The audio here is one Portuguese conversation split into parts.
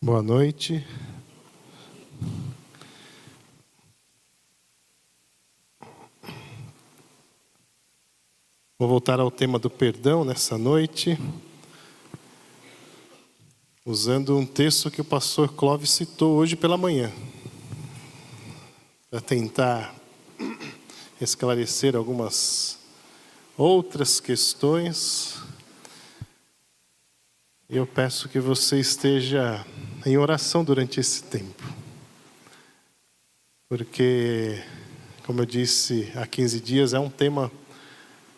Boa noite. Vou voltar ao tema do perdão nessa noite, usando um texto que o pastor Clóvis citou hoje pela manhã, para tentar esclarecer algumas outras questões. Eu peço que você esteja em oração durante esse tempo, porque, como eu disse há 15 dias, é um tema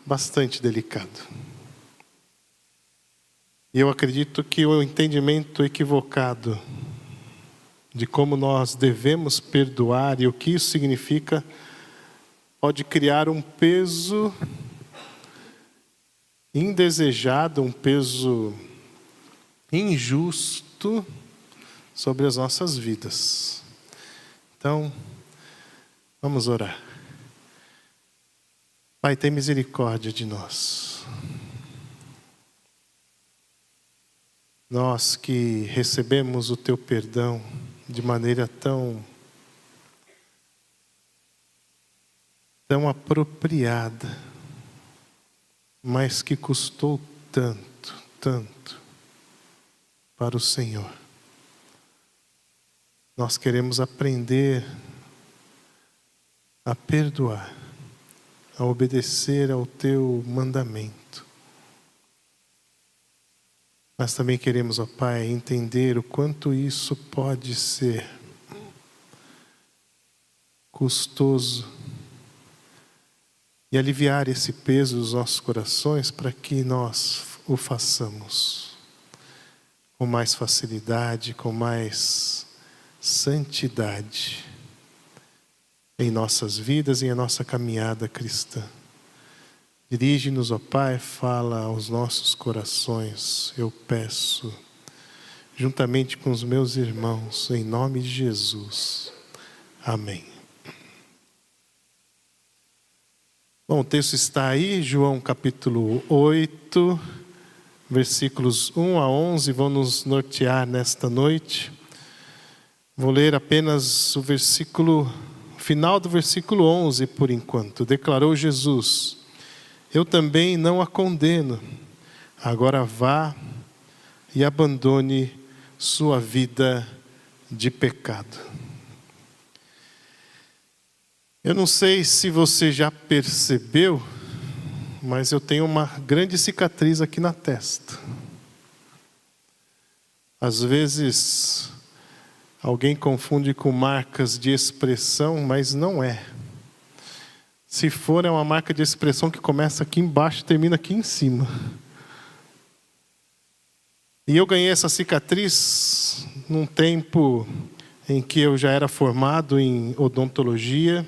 bastante delicado. E eu acredito que o entendimento equivocado de como nós devemos perdoar e o que isso significa pode criar um peso indesejado, um peso injusto sobre as nossas vidas. Então, vamos orar. Pai, tem misericórdia de nós. Nós que recebemos o Teu perdão de maneira tão apropriada, mas que custou tanto para o Senhor. Nós queremos aprender a perdoar, a obedecer ao Teu mandamento. Mas também queremos, ó Pai, entender o quanto isso pode ser custoso e aliviar esse peso dos nossos corações para que nós o façamos com mais facilidade, com mais santidade em nossas vidas e em nossa caminhada cristã. Dirige-nos, ó Pai, fala aos nossos corações, eu peço, juntamente com os meus irmãos, em nome de Jesus. Amém. Bom, o texto está aí, João capítulo 8, versículos 1 a 11, vão nos nortear nesta noite. Vou ler apenas o final do versículo 11 por enquanto. Declarou Jesus: eu também não a condeno. Agora vá e abandone sua vida de pecado. Eu não sei se você já percebeu, mas eu tenho uma grande cicatriz aqui na testa. Às vezes, alguém confunde com marcas de expressão, mas não é. Se for, é uma marca de expressão que começa aqui embaixo e termina aqui em cima. E eu ganhei essa cicatriz num tempo em que eu já era formado em odontologia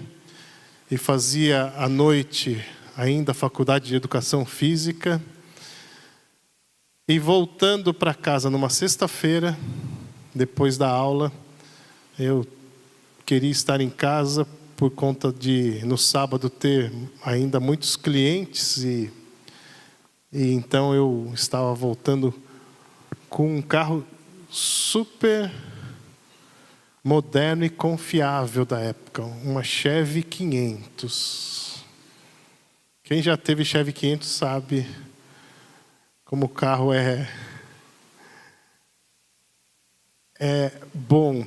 e fazia à noite ainda a faculdade de educação física. E voltando para casa numa sexta-feira, depois da aula, eu queria estar em casa por conta de, no sábado, ter ainda muitos clientes. E então eu estava voltando com um carro super moderno e confiável da época, uma Chevy 500. Quem já teve Chevy 500 sabe como o carro é bom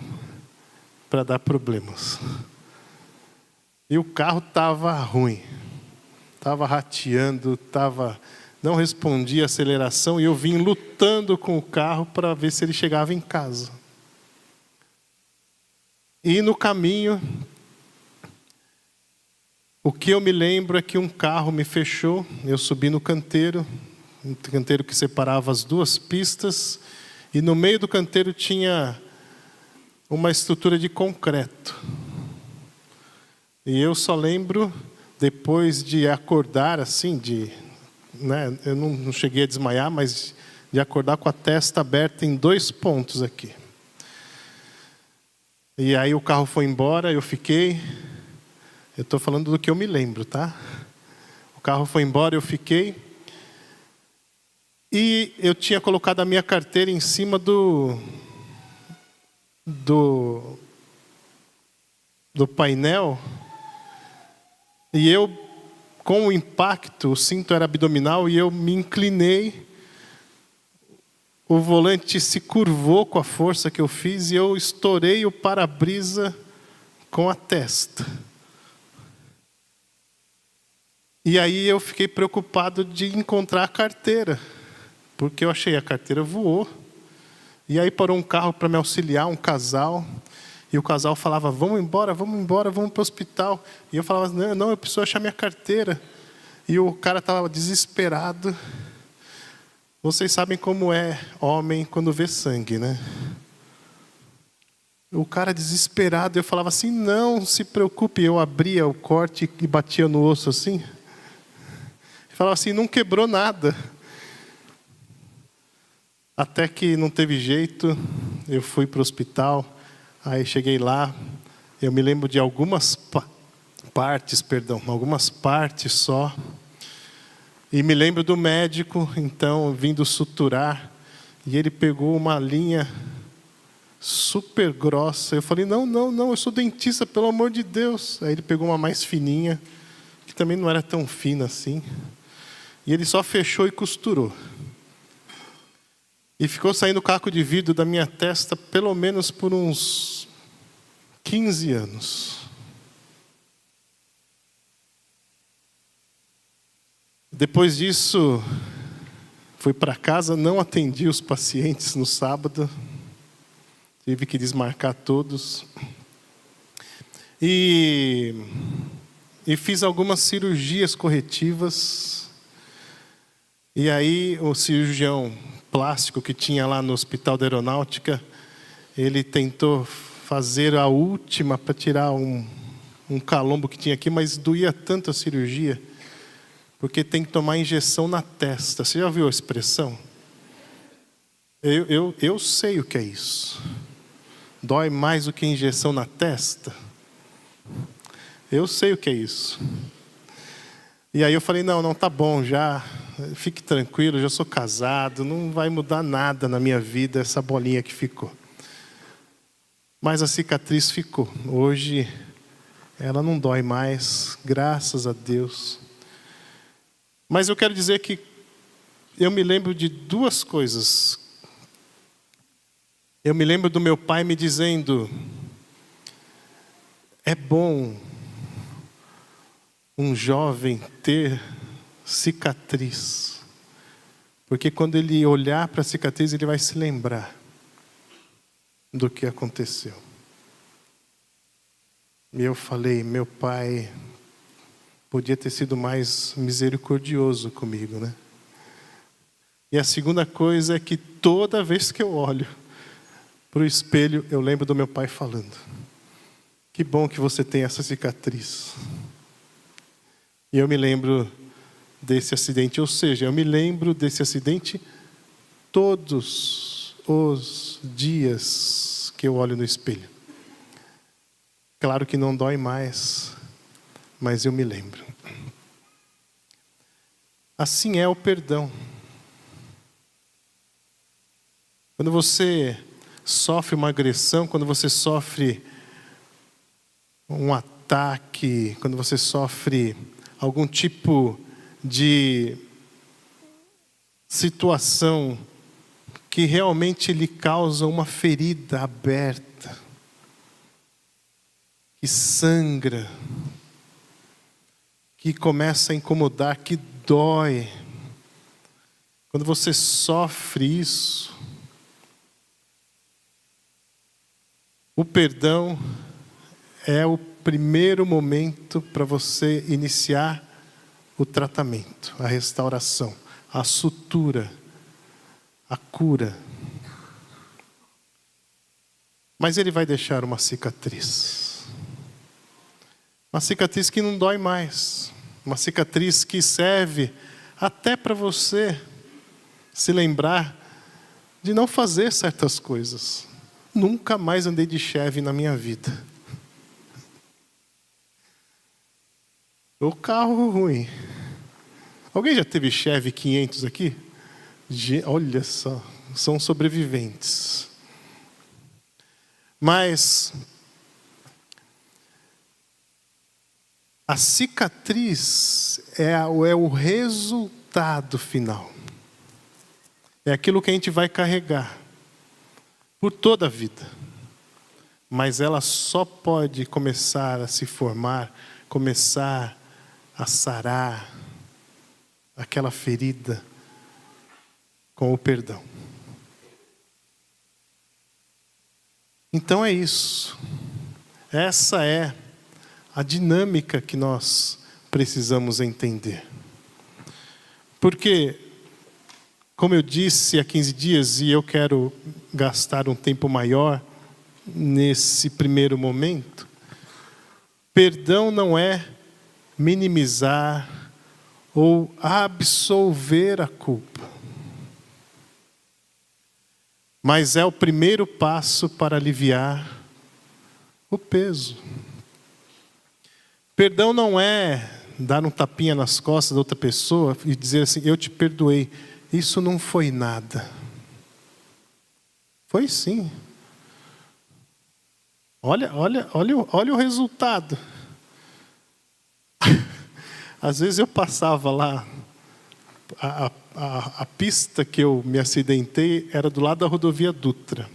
para dar problemas. E o carro estava ruim, estava rateando, não respondia a aceleração, e eu vim lutando com o carro para ver se ele chegava em casa. E no caminho, o que eu me lembro é que um carro me fechou, eu subi no canteiro, um canteiro que separava as duas pistas, e no meio do canteiro tinha uma estrutura de concreto. E eu só lembro, depois de acordar assim, eu não cheguei a desmaiar, mas de acordar com a testa aberta em 2 pontos aqui. E aí o carro foi embora, eu estou falando do que eu me lembro, tá? O carro foi embora, eu fiquei. E eu tinha colocado a minha carteira em cima do painel, e eu, com o impacto, o cinto era abdominal, e eu me inclinei, o volante se curvou com a força que eu fiz, e eu estourei o para-brisa com a testa. E aí eu fiquei preocupado de encontrar a carteira, porque eu achei a carteira voou. E aí parou um carro para me auxiliar, um casal, e o casal falava, vamos embora, vamos para o hospital. E eu falava, não, eu preciso achar minha carteira. E o cara estava desesperado. Vocês sabem como é homem quando vê sangue, né? O cara desesperado, eu falava assim, não se preocupe. Eu abria o corte e batia no osso assim. Eu falava assim, não quebrou nada. Até que não teve jeito, eu fui para o hospital, aí cheguei lá, eu me lembro de algumas partes só. E me lembro do médico, então, vindo suturar, e ele pegou uma linha super grossa. Eu falei, não, eu sou dentista, pelo amor de Deus. Aí ele pegou uma mais fininha, que também não era tão fina assim, e ele só fechou e costurou. E ficou saindo caco de vidro da minha testa pelo menos por uns 15 anos. Depois disso, fui para casa, não atendi os pacientes no sábado. Tive que desmarcar todos. E fiz algumas cirurgias corretivas. E aí o cirurgião plástico que tinha lá no Hospital da Aeronáutica, ele tentou fazer a última para tirar um calombo que tinha aqui, mas doía tanto a cirurgia, porque tem que tomar injeção na testa. Você já viu a expressão? Eu sei o que é isso. Dói mais do que injeção na testa? Eu sei o que é isso. E aí eu falei, não, tá bom, já, fique tranquilo, já sou casado, não vai mudar nada na minha vida essa bolinha que ficou. Mas a cicatriz ficou. Hoje ela não dói mais, graças a Deus. Mas eu quero dizer que eu me lembro de duas coisas. Eu me lembro do meu pai me dizendo, é bom um jovem ter cicatriz, porque quando ele olhar para a cicatriz, ele vai se lembrar do que aconteceu. E eu falei, meu pai podia ter sido mais misericordioso comigo, né? E a segunda coisa é que toda vez que eu olho para o espelho, eu lembro do meu pai falando, que bom que você tem essa cicatriz. E eu me lembro desse acidente, ou seja, eu me lembro desse acidente todos os dias que eu olho no espelho. Claro que não dói mais, mas eu me lembro. Assim é o perdão. Quando você sofre uma agressão, quando você sofre um ataque, quando você sofre algum tipo de situação que realmente lhe causa uma ferida aberta, que sangra, que começa a incomodar, que dói. Quando você sofre isso, o perdão é o primeiro momento para você iniciar o tratamento, a restauração, a sutura, a cura. Mas ele vai deixar uma cicatriz. Uma cicatriz que não dói mais. Uma cicatriz que serve até para você se lembrar de não fazer certas coisas. Nunca mais andei de Chevy na minha vida. O carro ruim. Alguém já teve Chevy 500 aqui? Olha só, são sobreviventes. Mas a cicatriz é o resultado final. É aquilo que a gente vai carregar por toda a vida. Mas ela só pode começar a se formar, começar a sarar aquela ferida com o perdão. Então é isso. Essa é a dinâmica que nós precisamos entender. Porque, como eu disse há 15 dias, e eu quero gastar um tempo maior nesse primeiro momento, perdão não é minimizar ou absolver a culpa, mas é o primeiro passo para aliviar o peso. Perdão não é dar um tapinha nas costas da outra pessoa e dizer assim, eu te perdoei. Isso não foi nada. Foi sim. Olha o resultado. Às vezes eu passava lá, a pista que eu me acidentei era do lado da rodovia Dutra.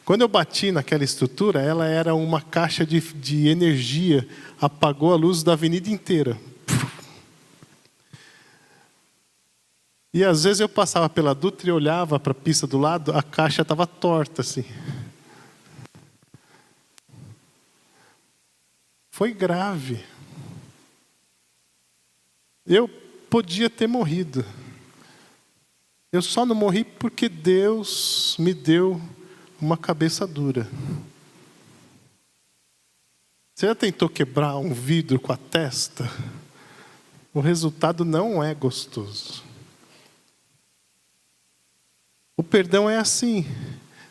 Quando eu bati naquela estrutura, ela era uma caixa de energia, apagou a luz da avenida inteira. E às vezes eu passava pela Dutra e olhava para a pista do lado, a caixa estava torta assim. Foi grave. Eu podia ter morrido. Eu só não morri porque Deus me deu uma cabeça dura. Você já tentou quebrar um vidro com a testa? O resultado não é gostoso. O perdão é assim.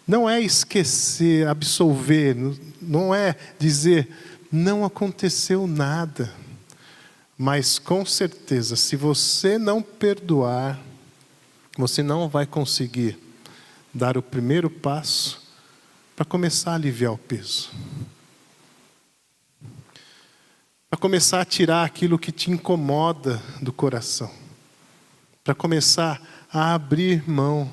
Não é esquecer, absolver. Não é dizer, não aconteceu nada. Mas com certeza, se você não perdoar, você não vai conseguir dar o primeiro passo para começar a aliviar o peso. Para começar a tirar aquilo que te incomoda do coração. Para começar a abrir mão.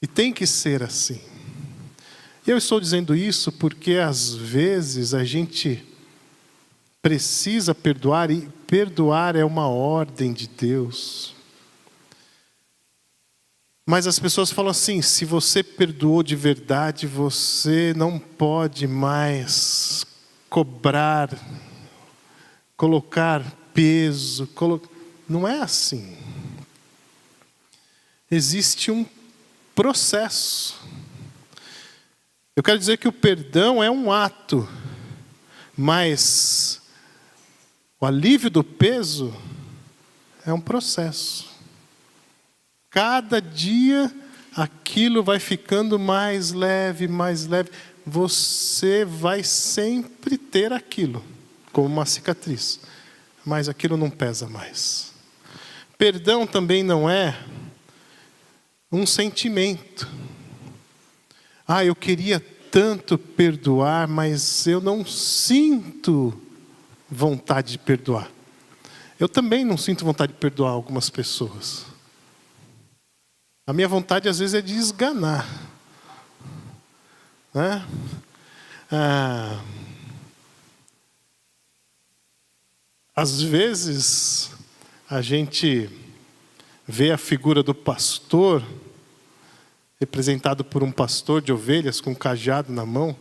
E tem que ser assim. Eu estou dizendo isso porque às vezes a gente precisa perdoar, e perdoar é uma ordem de Deus. Mas as pessoas falam assim, se você perdoou de verdade, você não pode mais cobrar, colocar peso. Não é assim. Existe um processo. Eu quero dizer que o perdão é um ato, mas o alívio do peso é um processo. Cada dia aquilo vai ficando mais leve, mais leve. Você vai sempre ter aquilo, como uma cicatriz, mas aquilo não pesa mais. Perdão também não é um sentimento. Eu queria tanto perdoar, mas eu não sinto vontade de perdoar. Eu também não sinto vontade de perdoar algumas pessoas. A minha vontade às vezes é de esganar. Né? Às vezes a gente vê a figura do pastor, representado por um pastor de ovelhas com um cajado na mão,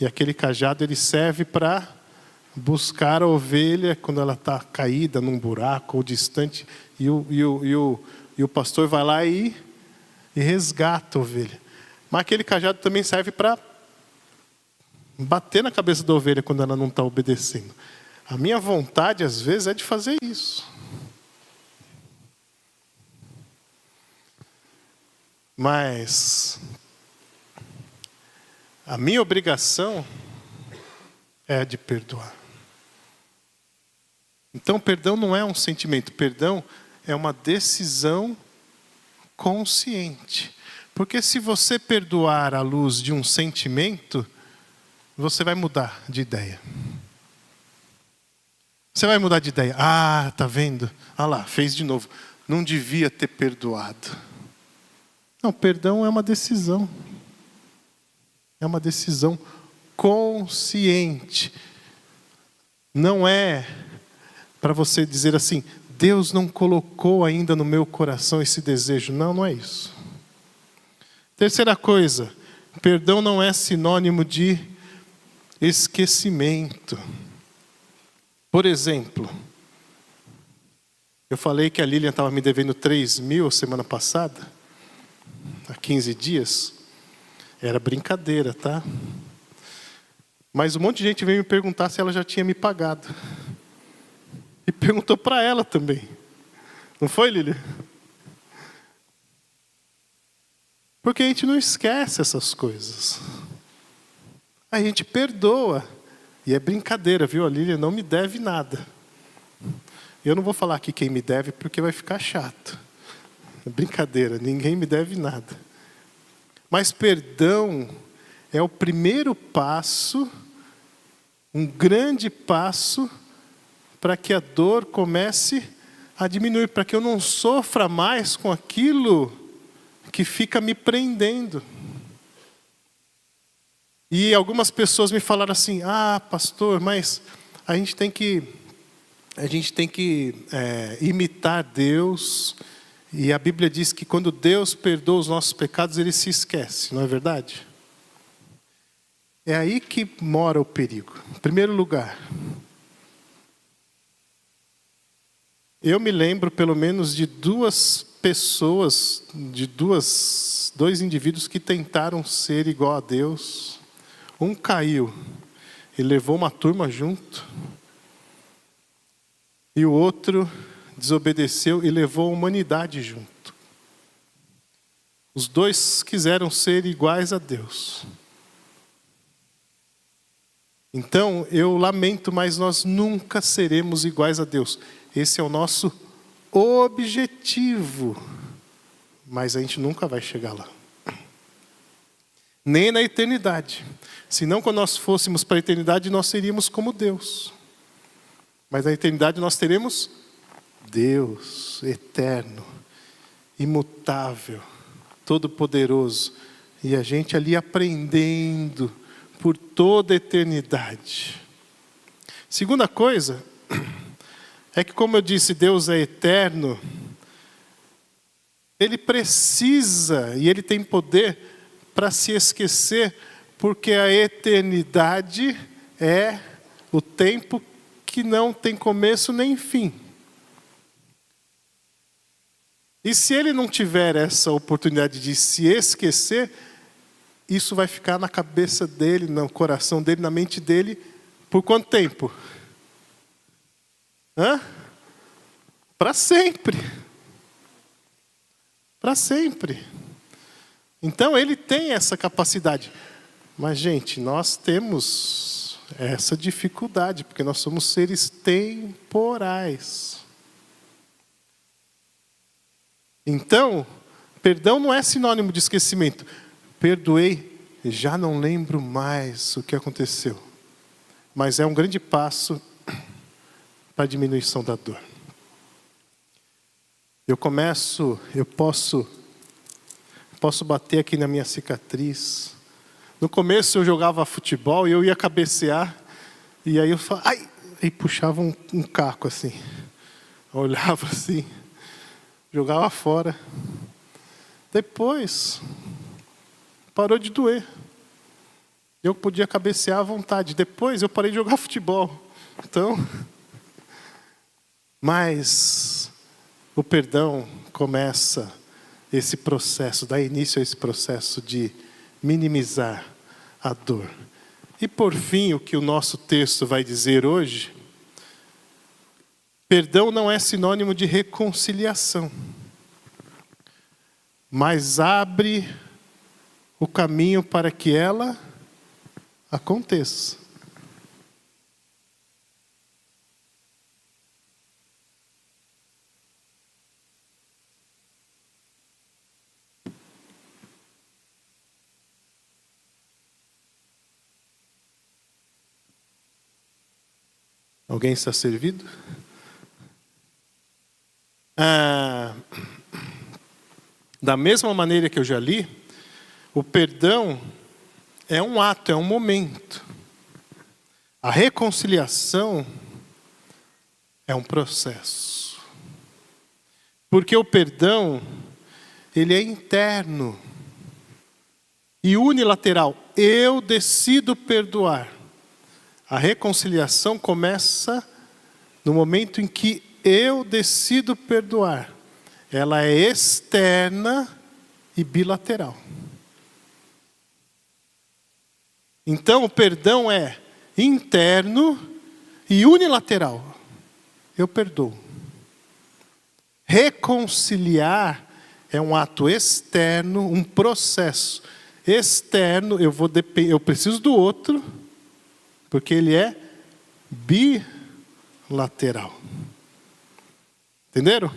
e aquele cajado ele serve para buscar a ovelha quando ela está caída num buraco ou distante, e o pastor vai lá e resgata a ovelha. Mas aquele cajado também serve para bater na cabeça da ovelha quando ela não está obedecendo. A minha vontade às vezes é de fazer isso. Mas a minha obrigação é de perdoar. Então, perdão não é um sentimento, perdão é uma decisão consciente. Porque se você perdoar à luz de um sentimento, você vai mudar de ideia. Você vai mudar de ideia. Ah, tá vendo? Ah lá, fez de novo. Não devia ter perdoado. Não, perdão é uma decisão. É uma decisão consciente. Não é para você dizer assim, Deus não colocou ainda no meu coração esse desejo. Não, não é isso. Terceira coisa, perdão não é sinônimo de esquecimento. Por exemplo, eu falei que a Lilian estava me devendo 3.000 semana passada, há 15 dias. Era brincadeira, tá? Mas um monte de gente veio me perguntar se ela já tinha me pagado. E perguntou para ela também. Não foi, Lilian? Porque a gente não esquece essas coisas. A gente perdoa. E é brincadeira, viu? A Lilian não me deve nada. Eu não vou falar aqui quem me deve porque vai ficar chato. É brincadeira, ninguém me deve nada. Mas perdão é o primeiro passo, um grande passo, para que a dor comece a diminuir, para que eu não sofra mais com aquilo que fica me prendendo. E algumas pessoas me falaram assim, pastor, mas a gente tem que imitar Deus, e a Bíblia diz que quando Deus perdoa os nossos pecados, Ele se esquece, não é verdade? É aí que mora o perigo. Em primeiro lugar, eu me lembro pelo menos de duas pessoas, dois indivíduos que tentaram ser igual a Deus. Um caiu e levou uma turma junto, e o outro desobedeceu e levou a humanidade junto. Os dois quiseram ser iguais a Deus. Então, eu lamento, mas nós nunca seremos iguais a Deus. Esse é o nosso objetivo. Mas a gente nunca vai chegar lá. Nem na eternidade. Senão, quando nós fôssemos para a eternidade, nós seríamos como Deus. Mas na eternidade nós teremos Deus eterno, imutável, todo-poderoso. E a gente ali aprendendo por toda a eternidade. Segunda coisa, é que como eu disse, Deus é eterno. Ele precisa e Ele tem poder para se esquecer, porque a eternidade é o tempo que não tem começo nem fim. E se Ele não tiver essa oportunidade de se esquecer, isso vai ficar na cabeça dele, no coração dele, na mente dele, por quanto tempo? Para sempre. Para sempre. Então ele tem essa capacidade. Mas, gente, nós temos essa dificuldade, porque nós somos seres temporais. Então, perdão não é sinônimo de esquecimento. Perdoei, já não lembro mais o que aconteceu. Mas é um grande passo para a diminuição da dor. Eu posso bater aqui na minha cicatriz. No começo eu jogava futebol e eu ia cabecear, e aí eu falava, ai! E puxava um caco assim. Eu olhava assim, jogava fora. Depois, parou de doer. Eu podia cabecear à vontade. Depois eu parei de jogar futebol. Então, mas o perdão começa esse processo, dá início a esse processo de minimizar a dor. E por fim, o que o nosso texto vai dizer hoje, perdão não é sinônimo de reconciliação, mas abre o caminho para que ela aconteça. Alguém está servido? Da mesma maneira que eu já li, o perdão é um ato, é um momento. A reconciliação é um processo. Porque o perdão, ele é interno e unilateral. Eu decido perdoar. A reconciliação começa no momento em que eu decido perdoar. Ela é externa e bilateral. Então, o perdão é interno e unilateral. Eu perdoo. Reconciliar é um ato externo, um processo externo. Eu preciso do outro, porque ele é bilateral. Entenderam?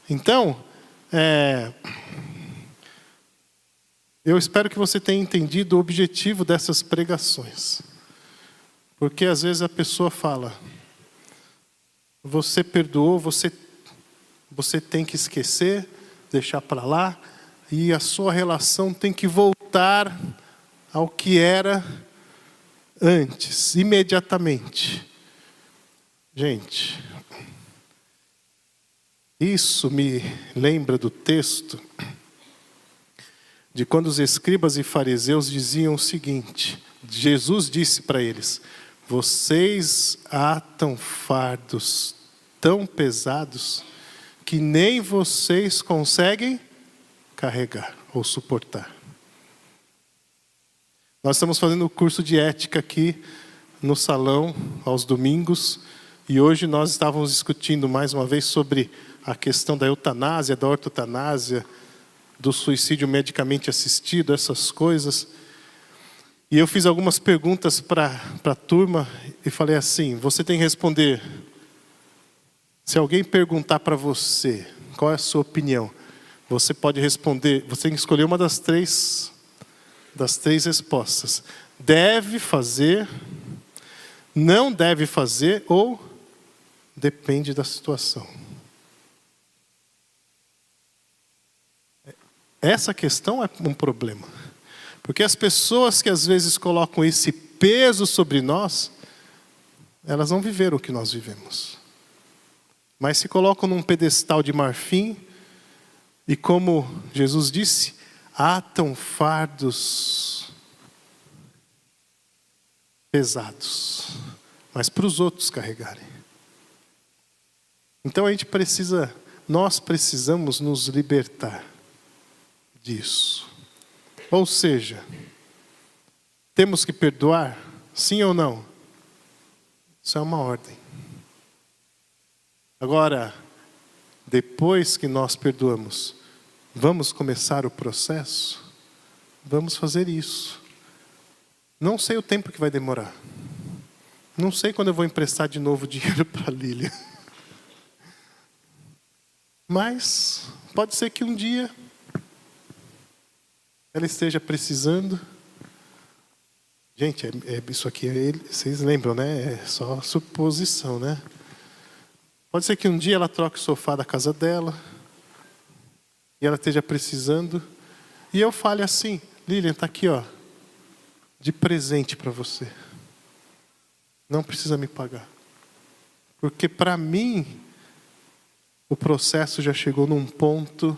Então, eu espero que você tenha entendido o objetivo dessas pregações. Porque às vezes a pessoa fala, você perdoou, você tem que esquecer, deixar para lá, e a sua relação tem que voltar ao que era antes, imediatamente. Gente, isso me lembra do texto de quando os escribas e fariseus diziam o seguinte: Jesus disse para eles: vocês atam fardos tão pesados que nem vocês conseguem carregar ou suportar. Nós estamos fazendo o curso de ética aqui no salão aos domingos, e hoje nós estávamos discutindo mais uma vez sobre a questão da eutanásia, da ortotanásia, do suicídio medicamente assistido, essas coisas. E eu fiz algumas perguntas para a turma e falei assim: você tem que responder. Se alguém perguntar para você qual é a sua opinião, você pode responder, você tem que escolher uma das três respostas. Deve fazer, não deve fazer ou depende da situação. Essa questão é um problema. Porque as pessoas que às vezes colocam esse peso sobre nós, elas não viveram o que nós vivemos. Mas se colocam num pedestal de marfim, e como Jesus disse, atam fardos pesados, mas para os outros carregarem. Então nós precisamos nos libertar disso. Ou seja, temos que perdoar, sim ou não? Isso é uma ordem. Agora, depois que nós perdoamos, vamos começar o processo? Vamos fazer isso. Não sei o tempo que vai demorar. Não sei quando eu vou emprestar de novo dinheiro para a Lília. Mas pode ser que um dia ela esteja precisando. Gente, isso aqui, vocês lembram, né? É só suposição, né? Pode ser que um dia ela troque o sofá da casa dela e ela esteja precisando. E eu fale assim: Lilian, está aqui, ó, de presente para você. Não precisa me pagar. Porque para mim, o processo já chegou num ponto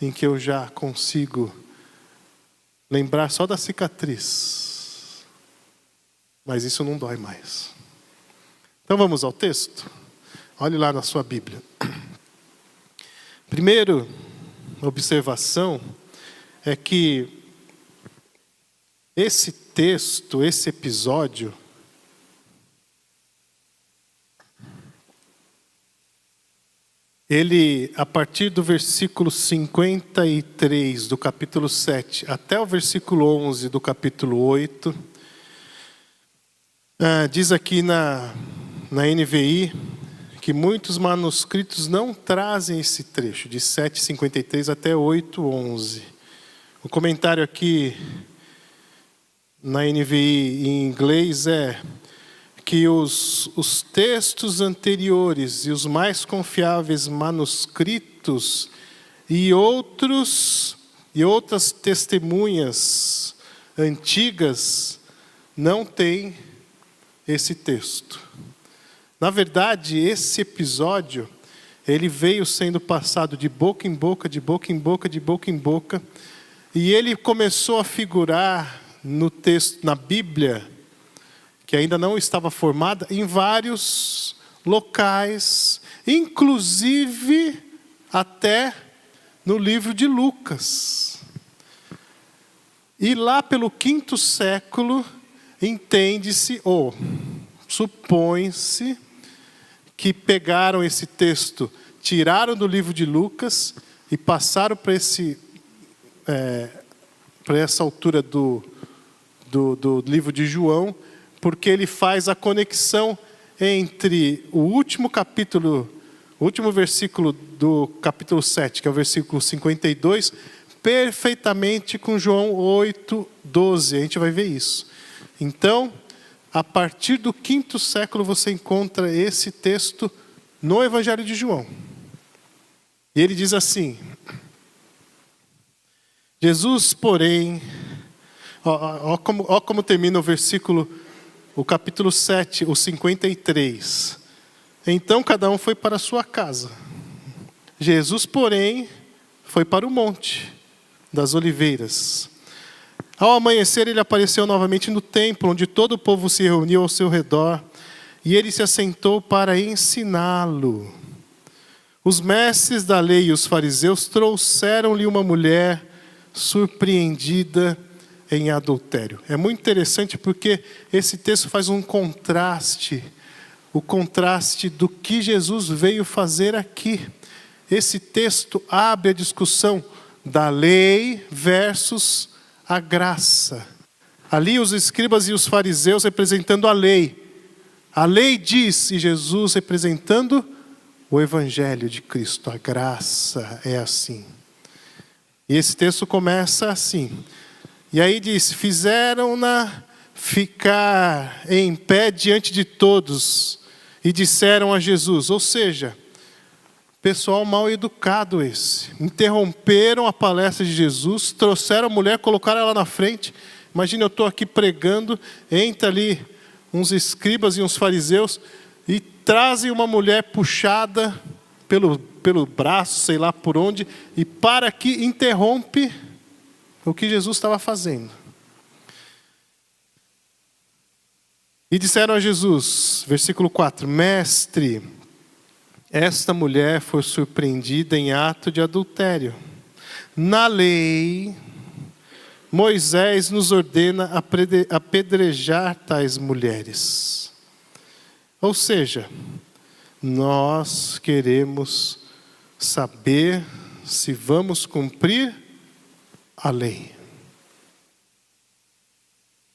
em que eu já consigo lembrar só da cicatriz. Mas isso não dói mais. Então vamos ao texto? Olhe lá na sua Bíblia. Primeiro, observação é que esse texto, esse episódio, ele, a partir do versículo 53 do capítulo 7 até o versículo 11 do capítulo 8, diz aqui na NVI que muitos manuscritos não trazem esse trecho, de 7:53 até 8:11. O comentário aqui na NVI em inglês é que os textos anteriores e os mais confiáveis manuscritos e outras testemunhas antigas não têm esse texto. Na verdade, esse episódio, ele veio sendo passado de boca em boca, de boca em boca, de boca em boca, e ele começou a figurar no texto, na Bíblia, que ainda não estava formada, em vários locais, inclusive até no livro de Lucas. E lá pelo 5º século, entende-se, ou supõe-se, que pegaram esse texto, tiraram do livro de Lucas e passaram para essa altura do livro de João, porque ele faz a conexão entre o último versículo do capítulo 7, que é o versículo 52, perfeitamente com João 8:12. A gente vai ver isso. Então, a partir do 5º século você encontra esse texto no Evangelho de João. E ele diz assim: Jesus, porém, ó como termina o capítulo 7, o 53. Então cada um foi para a sua casa. Jesus, porém, foi para o monte das oliveiras. Ao amanhecer, ele apareceu novamente no templo, onde todo o povo se reuniu ao seu redor, e ele se assentou para ensiná-lo. Os mestres da lei e os fariseus trouxeram-lhe uma mulher surpreendida em adultério. É muito interessante porque esse texto faz um contraste, o contraste do que Jesus veio fazer aqui. Esse texto abre a discussão da lei versus a graça. Ali os escribas e os fariseus representando a lei. A lei diz, e Jesus representando o Evangelho de Cristo. A graça é assim. E esse texto começa assim. E aí diz: fizeram-na ficar em pé diante de todos e disseram a Jesus. Ou seja, pessoal mal educado esse. Interromperam a palestra de Jesus, trouxeram a mulher, colocaram ela na frente. Imagina, eu estou aqui pregando, entra ali uns escribas e uns fariseus e trazem uma mulher puxada pelo braço, sei lá por onde, e para aqui interrompe o que Jesus estava fazendo. E disseram a Jesus, versículo 4, Mestre, esta mulher foi surpreendida em ato de adultério. Na lei, Moisés nos ordena apedrejar tais mulheres. Ou seja, nós queremos saber se vamos cumprir a lei.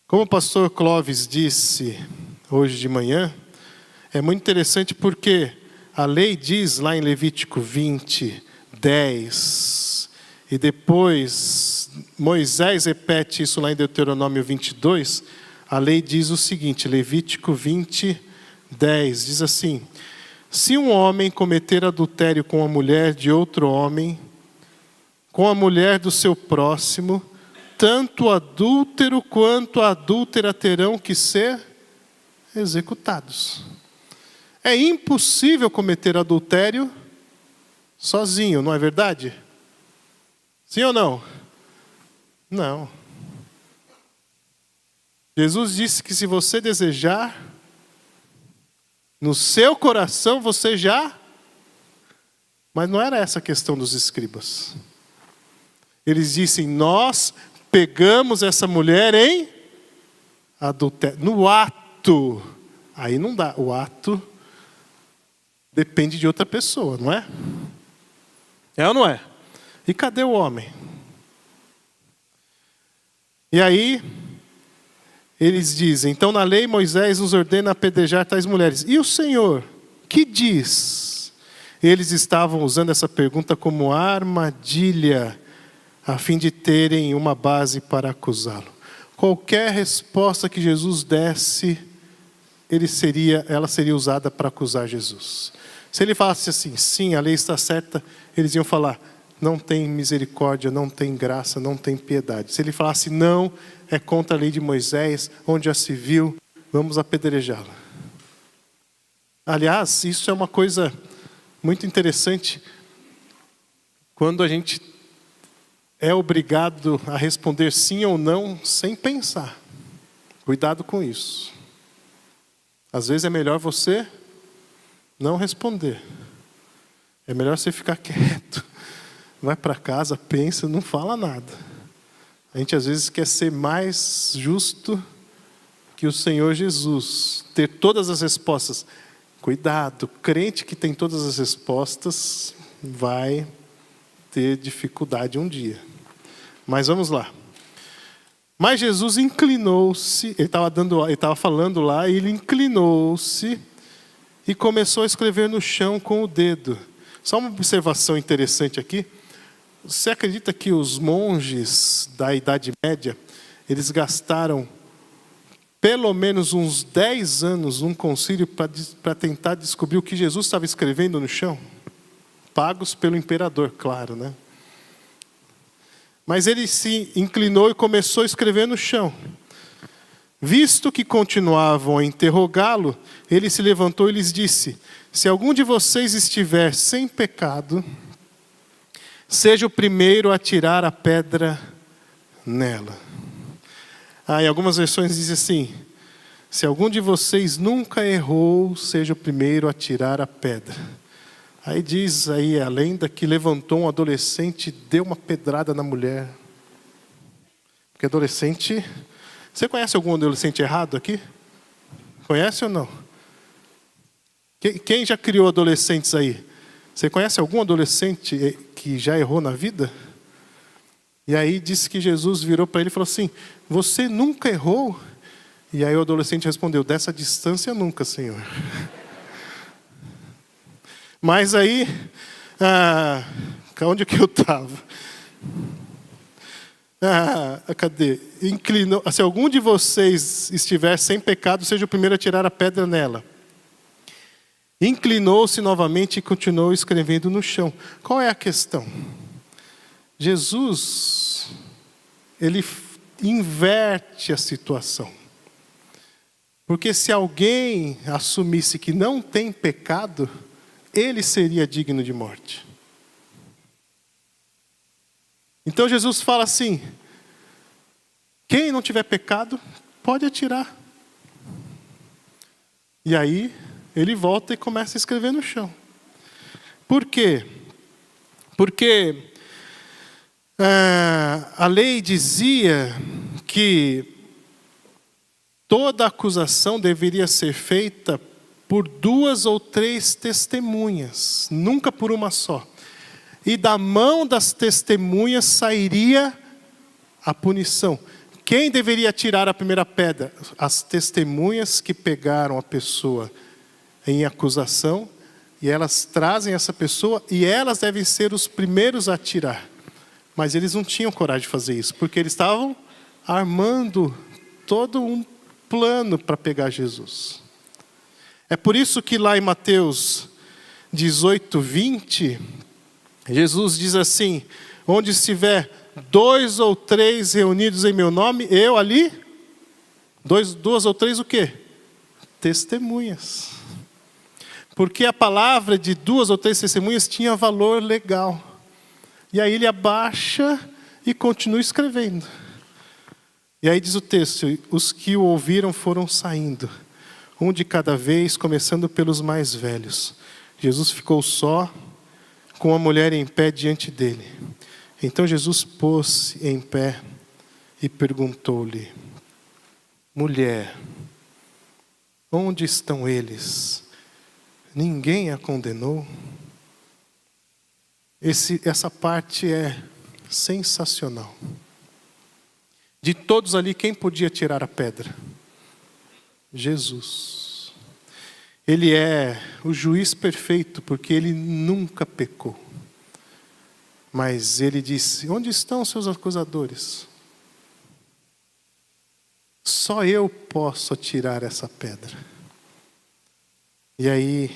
Como o pastor Clóvis disse hoje de manhã, é muito interessante porque a lei diz lá em Levítico 20, 10, e depois Moisés repete isso lá em Deuteronômio 22, a lei diz o seguinte, Levítico 20, 10, diz assim: se um homem cometer adultério com a mulher de outro homem, com a mulher do seu próximo, tanto o adúltero quanto a adúltera terão que ser executados. É impossível cometer adultério sozinho, não é verdade? Sim ou não? Não. Jesus disse que se você desejar, no seu coração você já... Mas não era essa a questão dos escribas. Eles dizem, nós pegamos essa mulher em adultério. No ato. Aí não dá. O ato depende de outra pessoa, não é? É ou não é? E cadê o homem? E aí, eles dizem, então na lei Moisés nos ordena apedrejar tais mulheres. E o Senhor, que diz? Eles estavam usando essa pergunta como armadilha, a fim de terem uma base para acusá-lo. Qualquer resposta que Jesus desse ela seria usada para acusar Jesus. Se ele falasse assim, sim, a lei está certa, eles iam falar, não tem misericórdia, não tem graça, não tem piedade. Se ele falasse, não, é contra a lei de Moisés, onde já se viu, vamos apedrejá-la. Aliás, isso é uma coisa muito interessante, quando a gente é obrigado a responder sim ou não, sem pensar. Cuidado com isso. Às vezes é melhor você não responder. É melhor você ficar quieto. Vai para casa, pensa, não fala nada. A gente às vezes quer ser mais justo que o Senhor Jesus. Ter todas as respostas. Cuidado, crente que tem todas as respostas vai ter dificuldade um dia. Mas vamos lá. Mas Jesus inclinou-se, ele estava falando lá, e ele inclinou-se e começou a escrever no chão com o dedo. Só uma observação interessante aqui. Você acredita que os monges da Idade Média, eles gastaram pelo menos uns 10 anos num concílio para tentar descobrir o que Jesus estava escrevendo no chão? Pagos pelo imperador, claro, né? Mas ele se inclinou e começou a escrever no chão. Visto que continuavam a interrogá-lo, ele se levantou e lhes disse, se algum de vocês estiver sem pecado, seja o primeiro a tirar a pedra nela. Em algumas versões diz assim, se algum de vocês nunca errou, seja o primeiro a tirar a pedra. Aí diz aí a lenda que levantou um adolescente e deu uma pedrada na mulher. Porque adolescente... Você conhece algum adolescente errado aqui? Conhece ou não? Quem já criou adolescentes aí? Você conhece algum adolescente que já errou na vida? E aí disse que Jesus virou para ele e falou assim, você nunca errou? E aí o adolescente respondeu, dessa distância nunca, Senhor. Mas aí, onde que eu estava? Cadê? Inclinou. Se algum de vocês estiver sem pecado, seja o primeiro a tirar a pedra nela. Inclinou-se novamente e continuou escrevendo no chão. Qual é a questão? Jesus, ele inverte a situação. Porque se alguém assumisse que não tem pecado, ele seria digno de morte. Então Jesus fala assim, quem não tiver pecado, pode atirar. E aí, ele volta e começa a escrever no chão. Por quê? Porque a lei dizia que toda acusação deveria ser feita por 2 ou 3 testemunhas, nunca por uma só. E da mão das testemunhas sairia a punição. Quem deveria tirar a primeira pedra? As testemunhas que pegaram a pessoa em acusação, e elas trazem essa pessoa, e elas devem ser os primeiros a tirar. Mas eles não tinham coragem de fazer isso, porque eles estavam armando todo um plano para pegar Jesus. É por isso que lá em Mateus 18, 20, Jesus diz assim, onde estiver 2 ou 3 reunidos em meu nome, eu ali, 2 ou 3 o quê? Testemunhas. Porque a palavra de 2 ou 3 testemunhas tinha valor legal. E aí ele abaixa e continua escrevendo. E aí diz o texto, os que o ouviram foram saindo, um de cada vez, começando pelos mais velhos. Jesus ficou só, com a mulher em pé diante dele. Então Jesus pôs-se em pé e perguntou-lhe, mulher, onde estão eles? Ninguém a condenou? Essa parte é sensacional. De todos ali, quem podia tirar a pedra? Jesus. Ele é o juiz perfeito, porque ele nunca pecou. Mas ele disse, onde estão seus acusadores? Só eu posso tirar essa pedra. E aí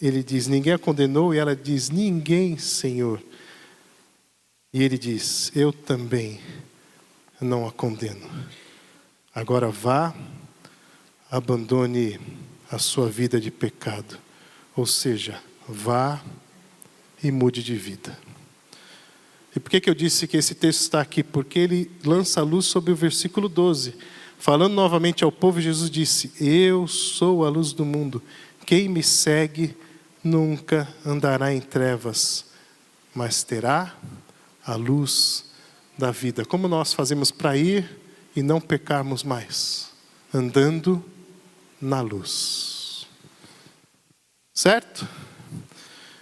ele diz, ninguém a condenou? E ela diz, ninguém, Senhor. E ele diz, eu também não a condeno. Agora vá, abandone a sua vida de pecado. Ou seja, vá e mude de vida. E por que eu disse que esse texto está aqui? Porque ele lança a luz sobre o versículo 12. Falando novamente ao povo, Jesus disse, eu sou a luz do mundo. Quem me segue nunca andará em trevas, mas terá a luz da vida. Como nós fazemos para ir e não pecarmos mais? Andando na luz. Certo?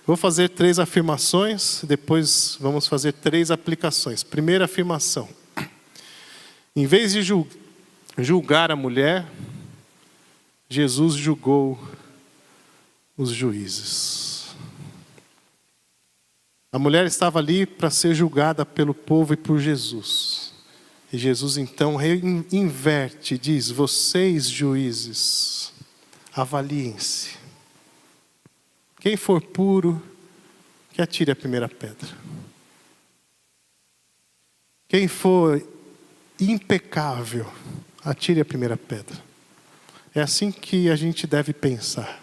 Vou fazer 3 afirmações, depois vamos fazer 3 aplicações. Primeira afirmação. Em vez de julgar a mulher, Jesus julgou os juízes. A mulher estava ali para ser julgada pelo povo e por Jesus. E Jesus então inverte, diz, vocês juízes, avaliem-se. Quem for puro, que atire a primeira pedra. Quem for impecável, atire a primeira pedra. É assim que a gente deve pensar.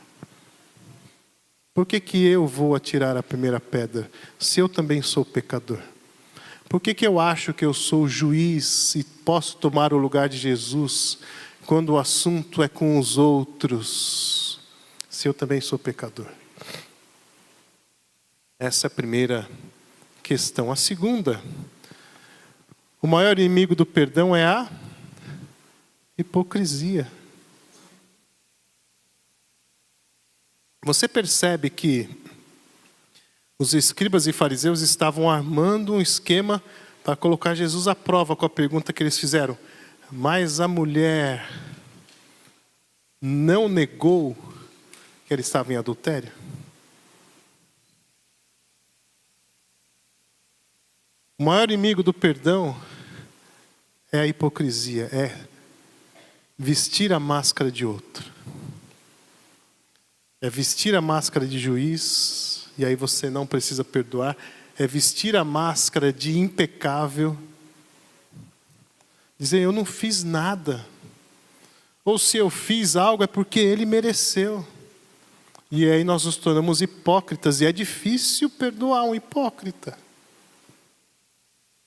Por que eu vou atirar a primeira pedra, se eu também sou pecador? Por que eu acho que eu sou juiz e posso tomar o lugar de Jesus, quando o assunto é com os outros, se eu também sou pecador? Essa é a primeira questão. A segunda, o maior inimigo do perdão é a hipocrisia. Você percebe que os escribas e fariseus estavam armando um esquema para colocar Jesus à prova com a pergunta que eles fizeram. Mas a mulher não negou que ela estava em adultério? O maior inimigo do perdão é a hipocrisia, é vestir a máscara de outro. É vestir a máscara de juiz, e aí você não precisa perdoar. É vestir a máscara de impecável. Dizer, eu não fiz nada. Ou se eu fiz algo é porque ele mereceu. E aí nós nos tornamos hipócritas, e é difícil perdoar um hipócrita.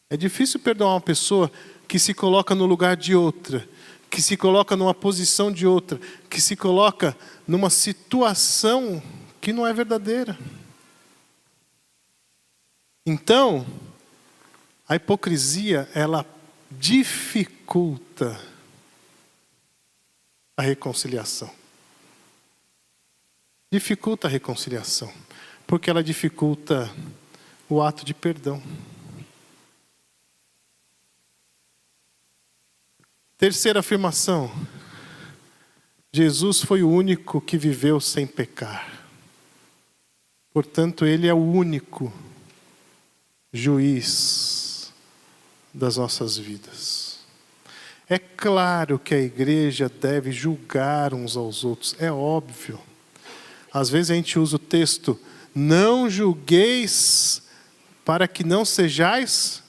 É difícil perdoar uma pessoa que se coloca no lugar de outra, que se coloca numa posição de outra, que se coloca numa situação que não é verdadeira. Então, a hipocrisia, ela dificulta a reconciliação. Dificulta a reconciliação, porque ela dificulta o ato de perdão. Terceira afirmação. Jesus foi o único que viveu sem pecar. Portanto, ele é o único juiz das nossas vidas. É claro que a igreja deve julgar uns aos outros, é óbvio. Às vezes a gente usa o texto, não julgueis para que não sejais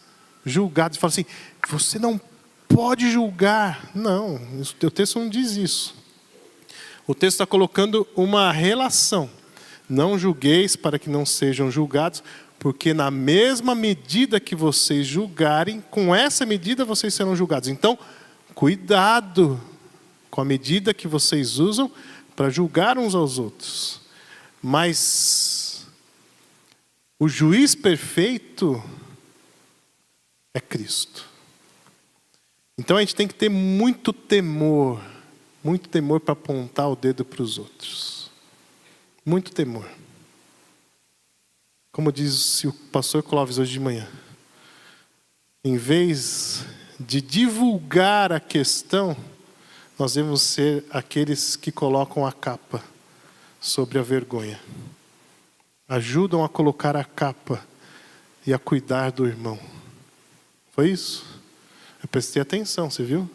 julgados. Fala assim, você não pode julgar. Não, o texto não diz isso. O texto está colocando uma relação. Não julgueis para que não sejam julgados, porque na mesma medida que vocês julgarem, com essa medida vocês serão julgados. Então, cuidado com a medida que vocês usam para julgar uns aos outros. Mas o juiz perfeito é Cristo. Então a gente tem que ter muito temor para apontar o dedo para os outros. Muito temor. Como disse o pastor Clóvis hoje de manhã, em vez de divulgar a questão, nós devemos ser aqueles que colocam a capa sobre a vergonha. Ajudam a colocar a capa e a cuidar do irmão. Foi isso? Eu prestei atenção, você viu?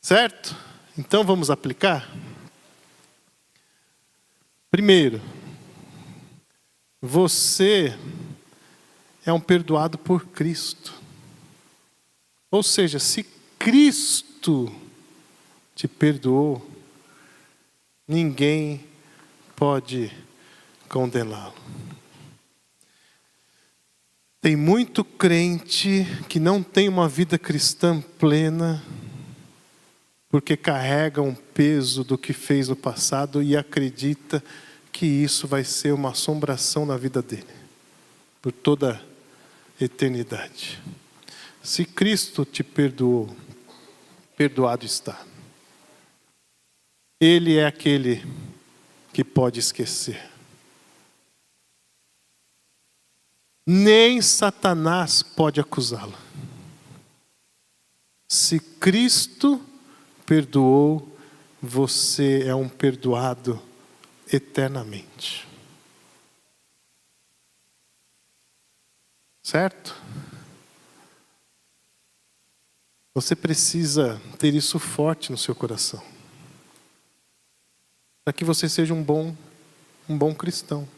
Certo? Então vamos aplicar? Primeiro, você é um perdoado por Cristo. Ou seja, se Cristo te perdoou, ninguém pode condená-lo. Tem muito crente que não tem uma vida cristã plena, porque carrega um peso do que fez no passado e acredita que isso vai ser uma assombração na vida dele, por toda a eternidade. Se Cristo te perdoou, perdoado está. Ele é aquele que pode esquecer. Nem Satanás pode acusá-lo. Se Cristo perdoou, você é um perdoado eternamente. Certo? Você precisa ter isso forte no seu coração, para que você seja um bom cristão.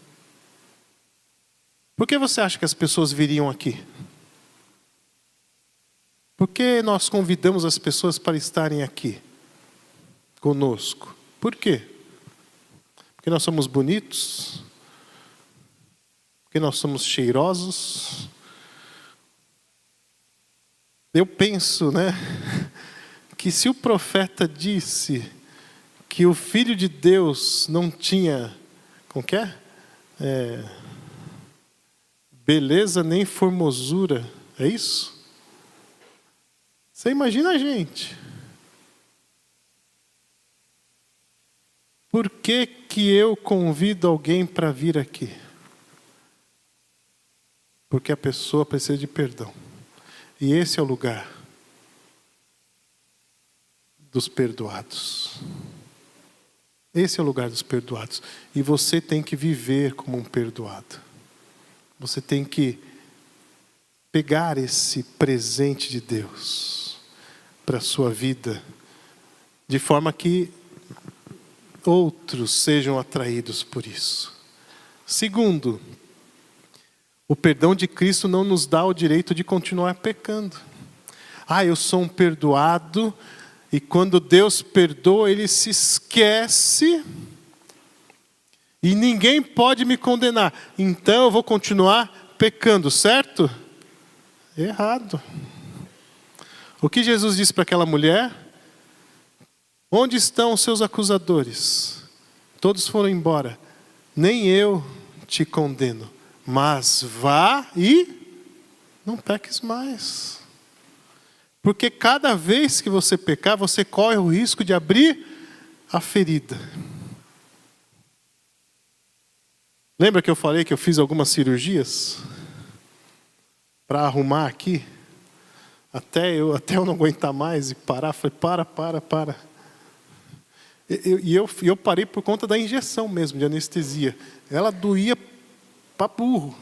Por que você acha que as pessoas viriam aqui? Por que nós convidamos as pessoas para estarem aqui conosco? Por quê? Porque nós somos bonitos? Porque nós somos cheirosos? Eu penso, que se o profeta disse que o Filho de Deus não tinha, como que é? Beleza nem formosura, é isso? Você imagina a gente. Por que que eu convido alguém para vir aqui? Porque a pessoa precisa de perdão. E esse é o lugar dos perdoados. Esse é o lugar dos perdoados. E você tem que viver como um perdoado. Você tem que pegar esse presente de Deus para a sua vida, de forma que outros sejam atraídos por isso. Segundo, o perdão de Cristo não nos dá o direito de continuar pecando. Eu sou um perdoado, e quando Deus perdoa, Ele se esquece, e ninguém pode me condenar. Então eu vou continuar pecando, certo? Errado. O que Jesus disse para aquela mulher? Onde estão os seus acusadores? Todos foram embora. Nem eu te condeno. Mas vá e não peques mais. Porque cada vez que você pecar, você corre o risco de abrir a ferida. Lembra que eu falei que eu fiz algumas cirurgias para arrumar aqui? Até eu não aguentar mais e parar. Falei, para. E eu parei por conta da injeção mesmo, de anestesia. Ela doía para burro.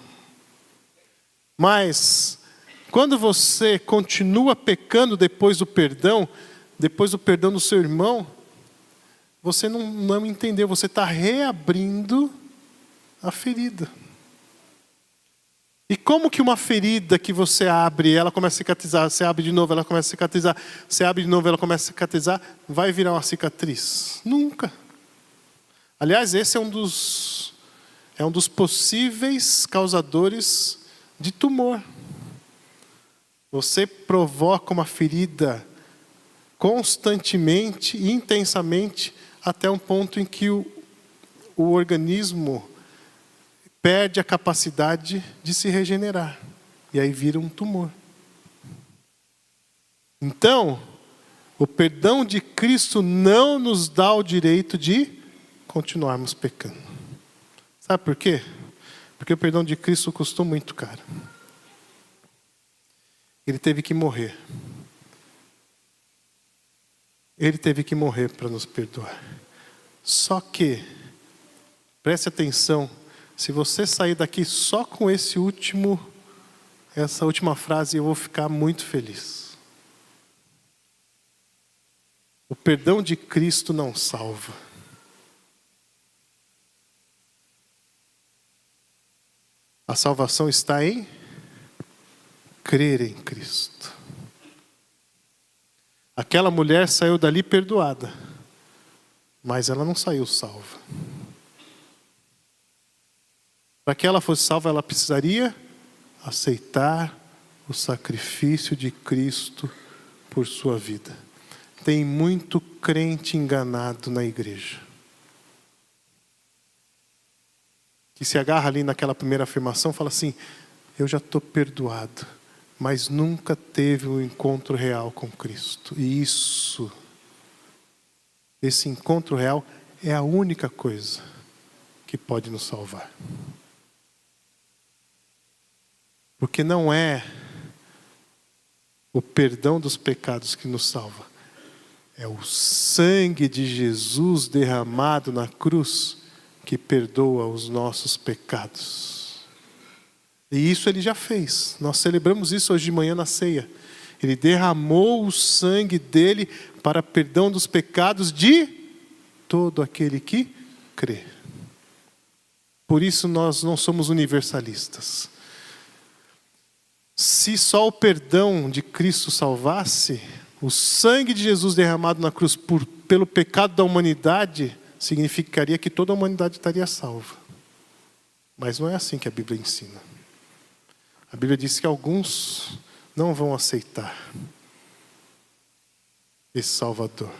Mas quando você continua pecando depois do perdão do seu irmão, você não entendeu, você está reabrindo a ferida. E como que uma ferida que você abre, ela começa a cicatrizar, você abre de novo, ela começa a cicatrizar, você abre de novo, ela começa a cicatrizar, vai virar uma cicatriz? Nunca. Aliás, esse é um dos possíveis causadores de tumor. Você provoca uma ferida constantemente e intensamente até um ponto em que o organismo perde a capacidade de se regenerar. E aí vira um tumor. Então, o perdão de Cristo não nos dá o direito de continuarmos pecando. Sabe por quê? Porque o perdão de Cristo custou muito caro. Ele teve que morrer. Ele teve que morrer para nos perdoar. Só que, preste atenção, se você sair daqui só com essa última frase, eu vou ficar muito feliz. O perdão de Cristo não salva. A salvação está em crer em Cristo. Aquela mulher saiu dali perdoada, mas ela não saiu salva. Para que ela fosse salva, ela precisaria aceitar o sacrifício de Cristo por sua vida. Tem muito crente enganado na igreja, que se agarra ali naquela primeira afirmação, fala assim: eu já estou perdoado, mas nunca teve um encontro real com Cristo. E esse encontro real é a única coisa que pode nos salvar. Porque não é o perdão dos pecados que nos salva. É o sangue de Jesus derramado na cruz que perdoa os nossos pecados. E isso Ele já fez. Nós celebramos isso hoje de manhã na ceia. Ele derramou o sangue dele para perdão dos pecados de todo aquele que crê. Por isso nós não somos universalistas. Se só o perdão de Cristo salvasse, o sangue de Jesus derramado na cruz pelo pecado da humanidade significaria que toda a humanidade estaria salva. Mas não é assim que a Bíblia ensina. A Bíblia diz que alguns não vão aceitar esse Salvador.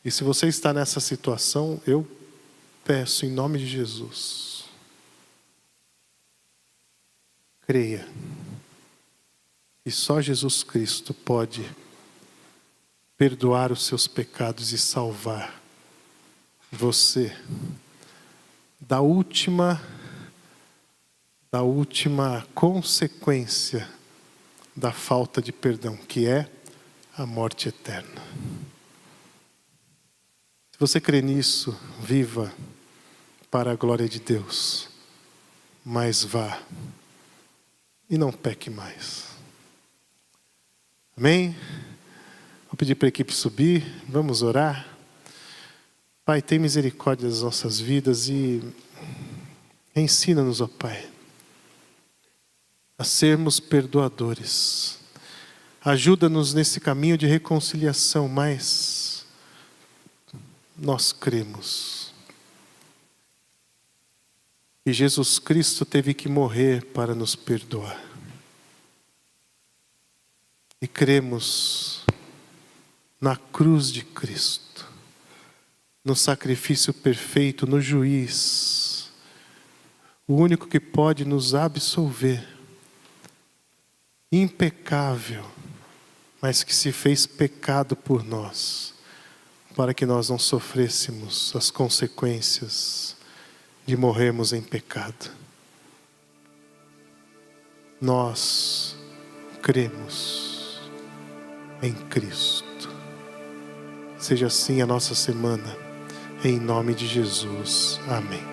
E se você está nessa situação, eu peço em nome de Jesus, creia que só Jesus Cristo pode perdoar os seus pecados e salvar você da última consequência da falta de perdão, que é a morte eterna. Se você crê nisso, viva para a glória de Deus, mas vá e não peque mais. Amém? Vou pedir para a equipe subir, vamos orar. Pai, tem misericórdia das nossas vidas e ensina-nos, ó Pai, a sermos perdoadores. Ajuda-nos nesse caminho de reconciliação, mas nós cremos que Jesus Cristo teve que morrer para nos perdoar. E cremos na cruz de Cristo, no sacrifício perfeito, no juiz, o único que pode nos absolver, impecável, mas que se fez pecado por nós, para que nós não sofrêssemos as consequências de morrermos em pecado. Nós cremos em Cristo. Seja assim a nossa semana, em nome de Jesus. Amém.